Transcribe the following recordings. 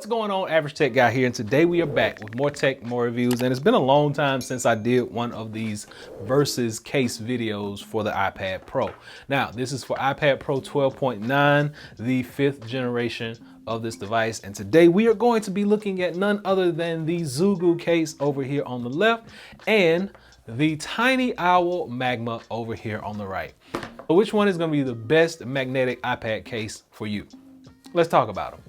What's going on, Average Tech Guy here, and today we are back with more tech, more reviews, and it's been a long time since I did one of these versus case videos for the iPad Pro. Now, this is for iPad Pro 12.9, the 5th generation of this device, and today we are going to be looking at none other than the Zugu Case over here on the left and the TineeOwl Magma over here on the right. So which one is going to be the best magnetic iPad case for you? Let's talk about them.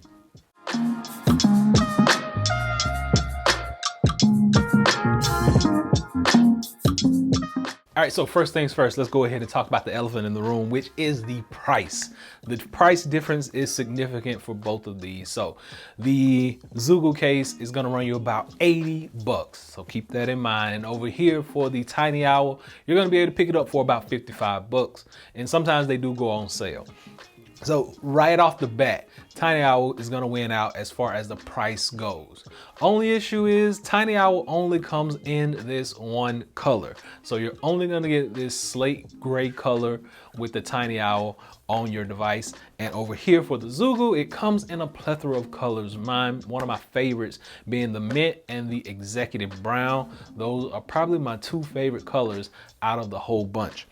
All right, so first things first, let's go ahead and talk about the elephant in the room, which is the price. The price difference is significant for both of these. So the Zugu Case is gonna run you about 80 bucks. So keep that in mind. And over here for the TineeOwl, you're gonna be able to pick it up for about 55 bucks. And sometimes they do go on sale. So right off the bat, TineeOwl is gonna win out as far as the price goes. Only issue is TineeOwl only comes in this one color. So you're only gonna get this slate gray color with the TineeOwl on your device. And over here for the Zugu, it comes in a plethora of colors. One of my favorites being the mint and the executive brown. Those are probably my two favorite colors out of the whole bunch.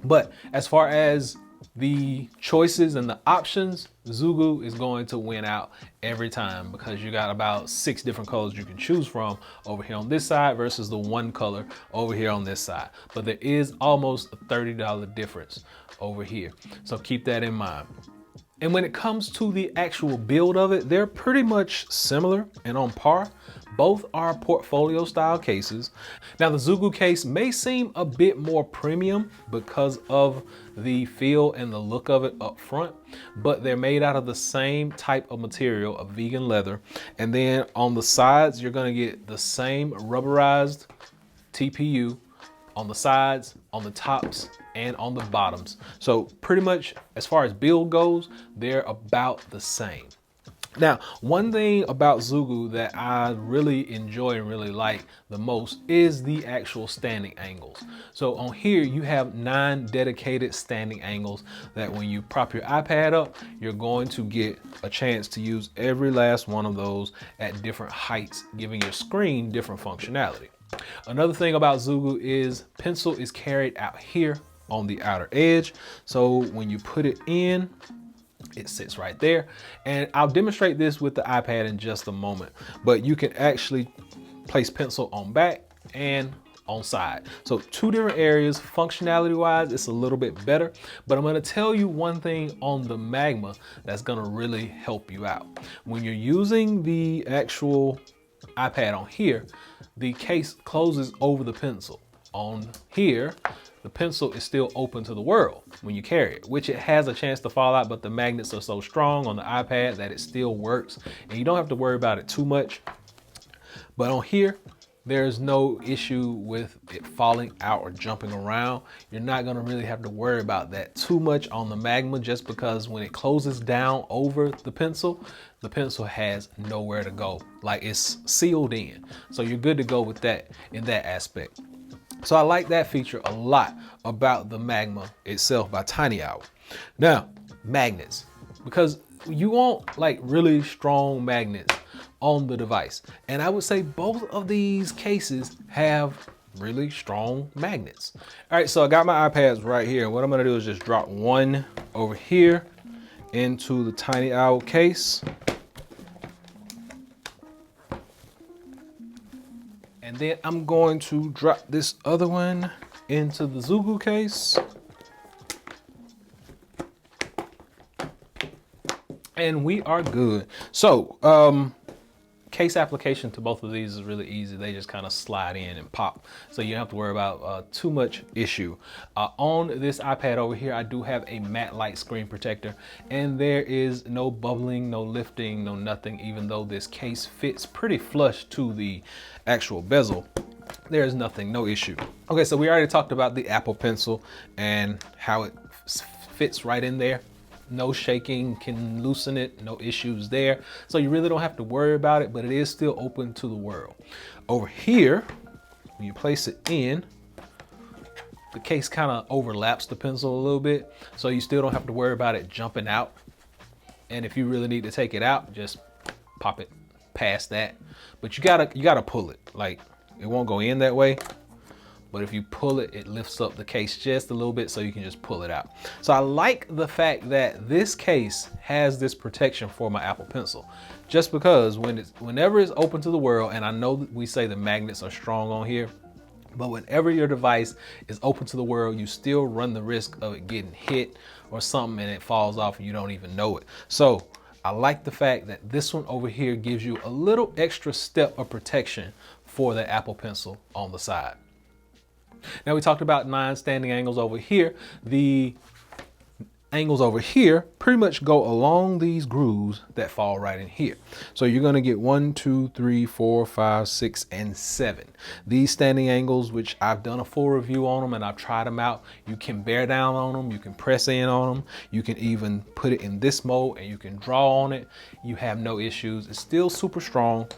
But as far as the choices and the options, Zugu is going to win out every time because you got about 6 different colors you can choose from over here on this side versus the one color over here on this side. But there is almost a $30 difference over here. So keep that in mind. And when it comes to the actual build of it, they're pretty much similar and on par. Both are portfolio style cases. Now the Zugu Case may seem a bit more premium because of the feel and the look of it up front, but they're made out of the same type of material, of vegan leather. And then on the sides, you're gonna get the same rubberized TPU on the sides, on the tops, and on the bottoms. So pretty much as far as build goes, they're about the same. Now, one thing about Zugu that I really enjoy and really like the most is the actual standing angles. So on here, you have 9 dedicated standing angles that when you prop your iPad up, you're going to get a chance to use every last one of those at different heights, giving your screen different functionality. Another thing about Zugu is pencil is carried out here on the outer edge. So when you put it in, it sits right there. And I'll demonstrate this with the iPad in just a moment, but you can actually place pencil on back and on side. So 2 different areas. Functionality wise, it's a little bit better, but I'm gonna tell you one thing on the Magma that's gonna really help you out. When you're using the actual iPad on here, the case closes over the pencil. On here, the pencil is still open to the world when you carry it, which it has a chance to fall out, but the magnets are so strong on the iPad that it still works and you don't have to worry about it too much. But on here, there's no issue with it falling out or jumping around. You're not gonna really have to worry about that too much on the Magma, just because when it closes down over the pencil has nowhere to go. Like, it's sealed in. So you're good to go with that in that aspect. So I like that feature a lot about the Magma itself by TineeOwl. Now, magnets, because you want like really strong magnets on the device. And I would say both of these cases have really strong magnets. All right, so I got my iPads right here. What I'm gonna do is just drop one over here into the TineeOwl case. And then I'm going to drop this other one into the Zugu Case. And we are good. So, case application to both of these is really easy. They just kind of slide in and pop. So you don't have to worry about too much issue. On this iPad over here, I do have a matte light screen protector, and there is no bubbling, no lifting, no nothing, even though this case fits pretty flush to the actual bezel. There's nothing, no issue. Okay, so we already talked about the Apple Pencil and how it fits right in there. No shaking can loosen it, no issues there. So you really don't have to worry about it, but it is still open to the world. Over here, when you place it in, the case kind of overlaps the pencil a little bit, so you still don't have to worry about it jumping out. And if you really need to take it out, just pop it past that. But you gotta pull it. Like, it won't go in that way. But if you pull it, it lifts up the case just a little bit so you can just pull it out. So I like the fact that this case has this protection for my Apple Pencil, just because whenever it's open to the world, and I know that we say the magnets are strong on here, but whenever your device is open to the world, you still run the risk of it getting hit or something and it falls off and you don't even know it. So I like the fact that this one over here gives you a little extra step of protection for the Apple Pencil on the side. Now we talked about 9 standing angles over here. The angles over here pretty much go along these grooves that fall right in here. So you're going to get 1, 2, 3, 4, 5, 6, and 7. These standing angles, which I've done a full review on them and I've tried them out. You can bear down on them, you can press in on them, you can even put it in this mode and you can draw on it. You have no issues. It's still super strong,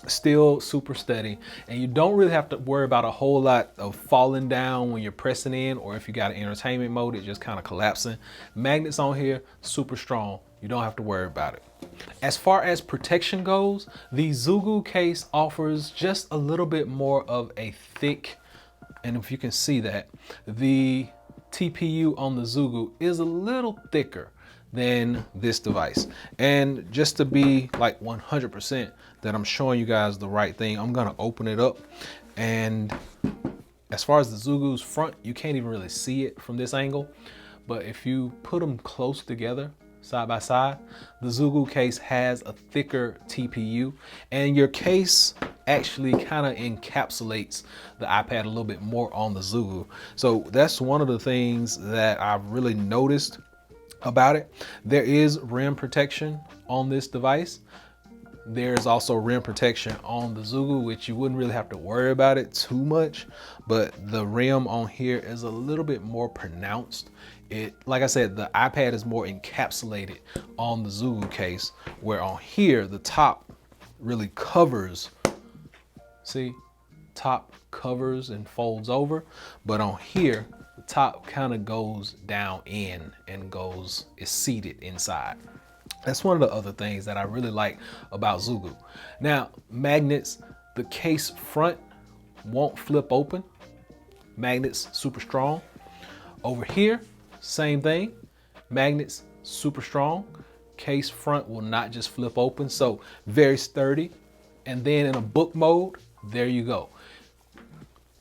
still super steady, and you don't really have to worry about a whole lot of falling down when you're pressing in, or if you got an entertainment mode, it just kind of collapsing. Magnets on here, super strong. You don't have to worry about it. As far as protection goes, the Zugu case offers just a little bit more of a thick, and if you can see that, the TPU on the Zugu is a little thicker than this device. And just to be like 100% that I'm showing you guys the right thing, I'm gonna open it up, and as far as the Zugu's front, you can't even really see it from this angle, but if you put them close together side by side, the Zugu case has a thicker TPU, and your case actually kind of encapsulates the iPad a little bit more on the Zugu. So that's one of the things that I've really noticed about it. There is rim protection on this device. There's also rim protection on the Zugu, which you wouldn't really have to worry about it too much, but the rim on here is a little bit more pronounced. Like I said, the iPad is more encapsulated on the Zugu case, where on here the top really covers. See, top covers and folds over, but on here the top kind of goes down in and is seated inside. That's one of the other things that I really like about Zugu. Now, magnets, the case front won't flip open. Magnets, super strong. Over here, same thing. Magnets, super strong. Case front will not just flip open, so very sturdy. And then in a book mode, there you go.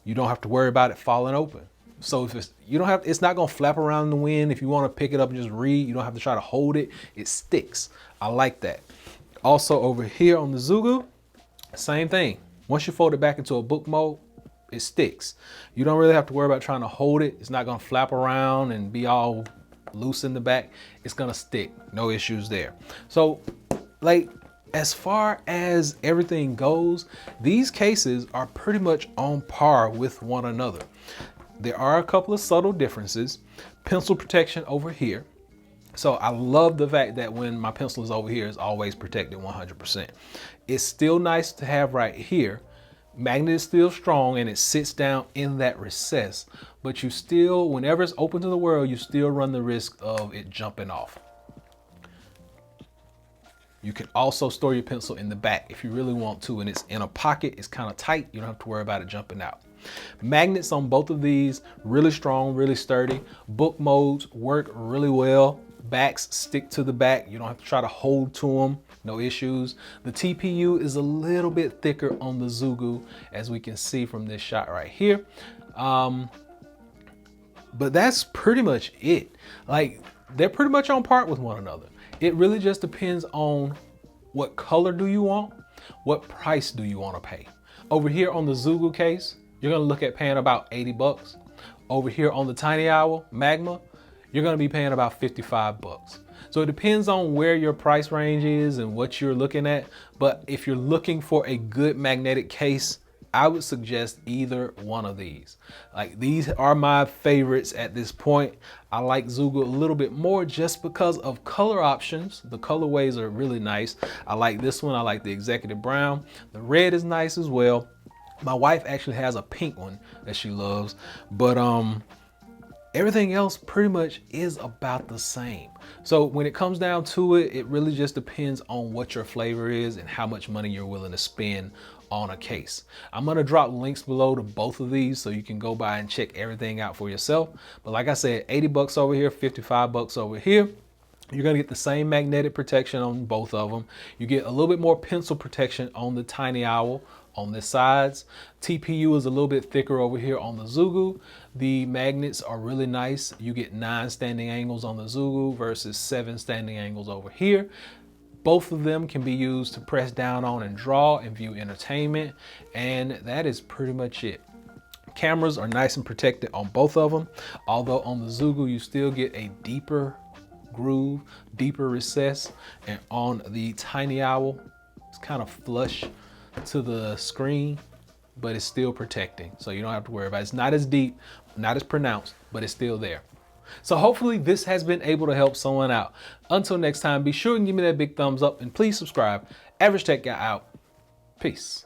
You don't have to worry about it falling open. So if it's not gonna flap around in the wind. If you want to pick it up and just read, you don't have to try to hold it. It sticks. I like that. Also over here on the Zugu, same thing. Once you fold it back into a book mode, it sticks. You don't really have to worry about trying to hold it. It's not gonna flap around and be all loose in the back. It's gonna stick. No issues there. So, like, as far as everything goes, these cases are pretty much on par with one another. There are a couple of subtle differences. Pencil protection over here. So I love the fact that when my pencil is over here, it's always protected 100%. It's still nice to have right here. Magnet is still strong and it sits down in that recess, but you still, whenever it's open to the world, you still run the risk of it jumping off. You can also store your pencil in the back if you really want to, and it's in a pocket, it's kind of tight. You don't have to worry about it jumping out. Magnets on both of these, really strong, really sturdy. Book modes work really well. Backs stick to the back. You don't have to try to hold to them. No issues. The TPU is a little bit thicker on the Zugu, as we can see from this shot right here. But that's pretty much it. Like, they're pretty much on par with one another. It really just depends on what color do you want, what price do you want to pay. Over here on the Zugu case, you're gonna look at paying about 80 bucks. Over here on the TineeOwl Magma, you're gonna be paying about 55 bucks. So it depends on where your price range is and what you're looking at. But if you're looking for a good magnetic case, I would suggest either one of these. Like, these are my favorites at this point. I like Zugu a little bit more just because of color options. The colorways are really nice. I like this one. I like the executive brown. The red is nice as well. My wife actually has a pink one that she loves, but everything else pretty much is about the same. So when it comes down to it, it really just depends on what your flavor is and how much money you're willing to spend on a case. I'm gonna drop links below to both of these so you can go by and check everything out for yourself. But like I said, 80 bucks over here, 55 bucks over here. You're gonna get the same magnetic protection on both of them. You get a little bit more pencil protection on the TineeOwl on the sides. TPU is a little bit thicker over here on the Zugu. The magnets are really nice. You get 9 standing angles on the Zugu versus 7 standing angles over here. Both of them can be used to press down on and draw and view entertainment. And that is pretty much it. Cameras are nice and protected on both of them. Although on the Zugu, you still get a deeper groove, deeper recess. And on the TineeOwl, it's kind of flush to the screen, but it's still protecting. So you don't have to worry about it. It's not as deep, not as pronounced, but it's still there. So hopefully this has been able to help someone out. Until next time, be sure and give me that big thumbs up and please subscribe. Average Tech Guy out. Peace.